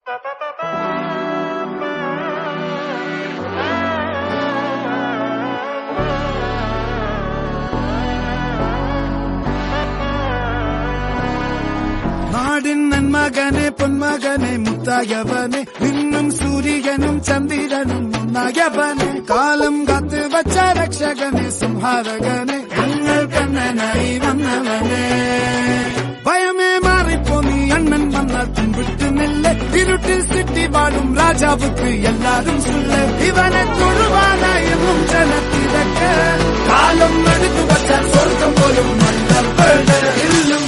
നാടിൻ നന്മകനെ പൊന്മകനെ മുത്തായവനെ നിന്നും സൂര്യനും ചന്ദ്രനും ഒന്നായവനെ കാലം കാത്ത് വച്ച രക്ഷകനെ സംഹാരകനെ ഞങ്ങൾ കണ്ണനായി വന്നവനെ ഭയമേ മാറിപ്പോ നീ അണ്ണൻ വന്നാൽ പിൻവിട്ട് നെല്ല് ഇരുട്ടിൽ സിറ്റി വാഴും രാജാവുക്ക് എല്ലാരും സുല്ല് ഇവനെ തൊഴുവാനായും ജനത്തിരക്ക് കാലം എടുത്തു വച്ചാൽ സ്വർഗം പോലും നല്ല ഇല്ലും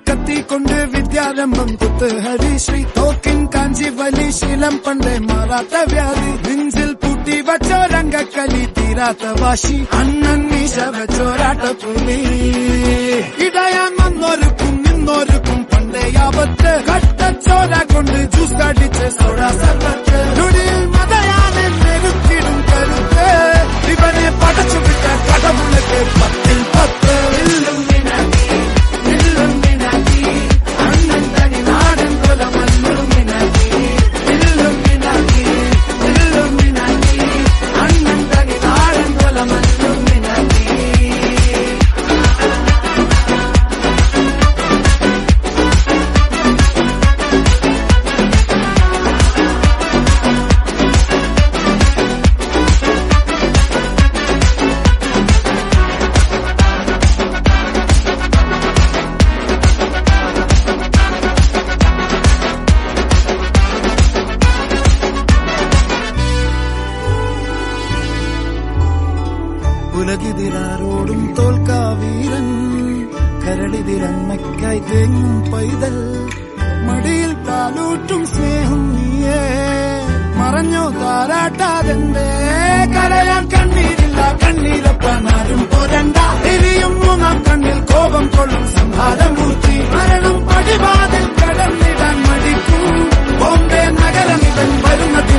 കത്തിക്കൊണ്ട് വിദ്യാരംഭം കുത്ത് ഹരിശ്രീ തോക്കിൻ കാഞ്ചി വലി ശീലം പണ്ടേ മാറാത്ത വ്യാധി നെഞ്ചിൽ പൂട്ടി വച്ചോരംഗക്കലി തീരാത്ത വാശി അണ്ണൻ മീശ വെച്ചോരാട്ടപ്പുലി ഇടയാൻ വന്നോർക്കും നിന്നോർക്കും പണ്ടേ ആപത്ത് കട്ടച്ചോര കൊണ്ട് ജ്യൂസ് കടിച്ച് സോഡാ സർവത്ത് നുടിയിൽ മതയാനെ നെരുക്കിടും കരുത്ത് ഇവനെ പടച്ചുവിട്ട കടവുളക്ക് 10-10 ഇല്ലും ഉലകിതിരാരോടും തോൽക്കാവീരൻ കരടിതിരമ്മയ്ക്കായി തേങ്ങും പൈതൽ മടിയിൽ പാലൂട്ടും സ്നേഹം നീയേ മറഞ്ഞോ താരാട്ടാതെന്തേ കരയാൻ കണ്ണീരില്ല കണ്ണീരപ്പനാരും പോരണ്ട എരിയും മൂന്നാം കണ്ണിൽ കോപം കൊള്ളും സംഹാരമൂർത്തി മരണം പടിവാതിൽ കടന്നിടാൻ മടിക്കും ബോംബെ നഗരം ഇവൻ വരുന്നത്